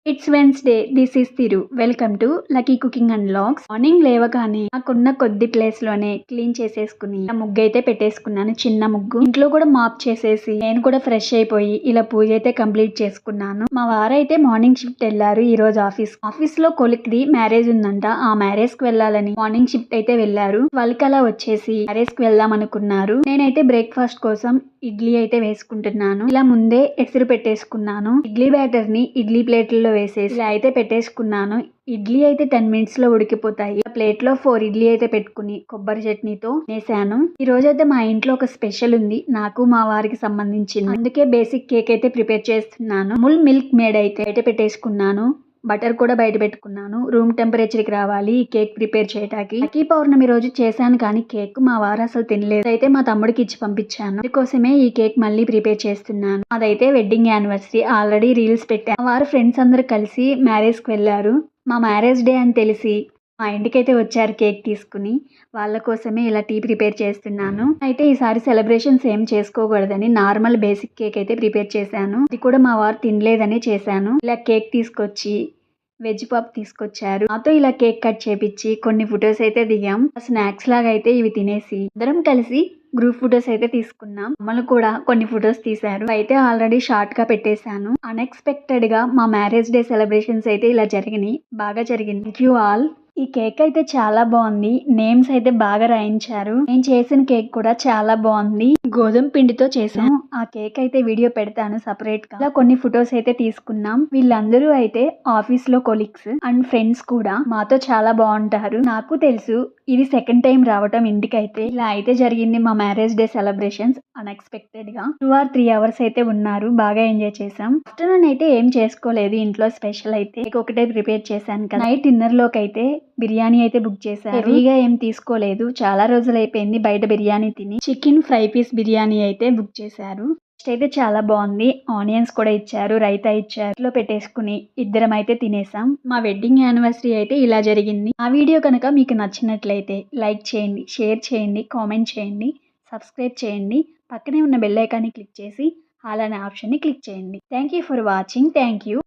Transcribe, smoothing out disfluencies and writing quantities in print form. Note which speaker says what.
Speaker 1: It's Wednesday. This is Thiru. Welcome to lucky cooking and vlogs. Morning లేవగానే నాకున్న కొద్ది ప్లేస్‌లోనే క్లీన్ చేసేసుకుని ఇలా ముగ్గైతే పెట్టేసుకున్నాను. చిన్న ముగ్గు. ఇంట్లో కూడా మాప్ చేసేసి నేను కూడా ఫ్రెష్ అయిపోయి ఇలా పూజ అయితే కంప్లీట్ చేసుకున్నాను. మా వారైతే మార్నింగ్ షిఫ్ట్ వెళ్లారు ఈ రోజు ఆఫీస్‌లో కొలిక్ది మ్యారేజ్ ఉందంట. ఆ మ్యారేజ్‌కి వెళ్ళాలని మార్నింగ్ షిఫ్ట్ అయితే వెళ్లారు. వాళ్ళకి అలా వచ్చేసి మ్యారేజ్‌కి వెళ్దాం అనుకున్నారు. నేనైతే బ్రేక్‌ఫాస్ట్ కోసం ఇడ్లీ అయితే వేసుకుంటున్నాను. ఇలా ముందే ఎసురు పెట్టేసుకున్నాను. ఇడ్లీ బ్యాటర్ ని ఇడ్లీ ప్లేట్లలో వేసేసి ఇలా అయితే పెట్టేసుకున్నాను. ఇడ్లీ అయితే 10 మినిట్స్ లో ఉడికిపోతాయి. ప్లేట్ లో 4 ఇడ్లీ అయితే పెట్టుకుని కొబ్బరి చట్నీతో వేసాను. ఈ రోజైతే మా ఇంట్లో ఒక స్పెషల్ ఉంది. నాకు మా వారికి సంబంధించింది. అందుకే బేసిక్ కేక్ అయితే ప్రిపేర్ చేస్తున్నాను. అమూల్ మిల్క్ మేడ్ అయితే పెట్టేసుకున్నాను. బటర్ కూడా బయట పెట్టుకున్నాను. రూమ్ టెంపరేచర్కి రావాలి ఈ కేక్ ప్రిపేర్ చేయడానికి. లక్కీ పౌర్ణమి రోజు చేశాను కానీ కేక్ మా వారు అసలు తినలేదు. అయితే మా తమ్ముడికి ఇచ్చి పంపించాను. అందుకోసమే ఈ కేక్ మళ్ళీ ప్రిపేర్ చేస్తున్నాను. అదైతే వెడ్డింగ్ యానివర్సరీ. ఆల్రెడీ రీల్స్ పెట్టాను. మా వారు ఫ్రెండ్స్ అందరు కలిసి మ్యారేజ్కి వెళ్ళారు. మా మ్యారేజ్ డే అని తెలిసి మా ఇంటికైతే వచ్చారు కేక్ తీసుకుని. వాళ్ళ కోసమే ఇలా టీ ప్రిపేర్ చేస్తున్నాను. అయితే ఈసారి సెలబ్రేషన్స్ ఏం చేసుకోకూడదని నార్మల్ బేసిక్ కేక్ అయితే ప్రిపేర్ చేశాను. అది కూడా మా వారు తినలేదని చేశాను. ఇలా కేక్ తీసుకొచ్చి వెజ్ పాప్ తీసుకొచ్చారు. నాతో ఇలా కేక్ కట్ చేపించి కొన్ని ఫొటోస్ అయితే దిగాం. స్నాక్స్ లాగా అయితే ఇవి తినేసి అందరం కలిసి గ్రూప్ ఫొటోస్ అయితే తీసుకున్నాం. అమ్మలు కూడా కొన్ని ఫొటోస్ తీశారు. అయితే ఆల్రెడీ షార్ట్ గా పెట్టేశాను. అన్ఎక్స్పెక్టెడ్ గా మా మ్యారేజ్ డే సెలబ్రేషన్స్ అయితే ఇలా జరిగినాయి. బాగా జరిగింది. Thank you all. ఈ కేక్ అయితే చాలా బాగుంది. నేమ్స్ అయితే బాగా రాయించారు. నేను చేసిన కేక్ కూడా చాలా బాగుంది. గోధుమ పిండితో చేసాం. ఆ కేక్ అయితే వీడియో పెడతాను సపరేట్ గా. ఇలా కొన్ని ఫొటోస్ అయితే తీసుకున్నాం. వీళ్ళందరూ అయితే ఆఫీస్ లో కొలీగ్స్ అండ్ ఫ్రెండ్స్ కూడా మాతో చాలా బాగుంటారు. నాకు తెలుసు ఇది సెకండ్ టైం రావటం ఇంటికైతే. ఇలా అయితే జరిగింది మా మ్యారేజ్ డే సెలబ్రేషన్స్. అన్ఎక్స్పెక్టెడ్ గా 2 or 3 అవర్స్ అయితే ఉన్నారు. బాగా ఎంజాయ్ చేసాం. ఆఫ్టర్నూన్ అయితే ఏం చేసుకోలేదు. ఇంట్లో స్పెషల్ అయితే ఒకటే ప్రిపేర్ చేశాను కదా. నైట్ డిన్నర్ లోకి అయితే బిర్యానీ అయితే బుక్ చేశారు. హెవీగా ఏం తీసుకోలేదు. చాలా రోజులు అయిపోయింది బయట బిర్యానీ తిని. చికెన్ ఫ్రై పీస్ బిర్యానీ అయితే బుక్ చేశారు. టేస్ట్ అయితే చాలా బాగుంది. ఆనియన్స్ కూడా ఇచ్చారు. రైతా ఇచ్చారు. ఇంట్లో పెట్టేసుకుని ఇద్దరం అయితే తినేసాం. మా వెడ్డింగ్ యానివర్సరీ అయితే ఇలా జరిగింది. ఆ వీడియో కనుక మీకు నచ్చినట్లయితే లైక్ చేయండి, షేర్ చేయండి, కామెంట్ చేయండి, సబ్స్క్రైబ్ చేయండి. పక్కనే ఉన్న బెల్ ఐకాన్ని క్లిక్ చేసి ఆల్ అనే ఆప్షన్ని క్లిక్ చేయండి. Thank you for watching. Thank you.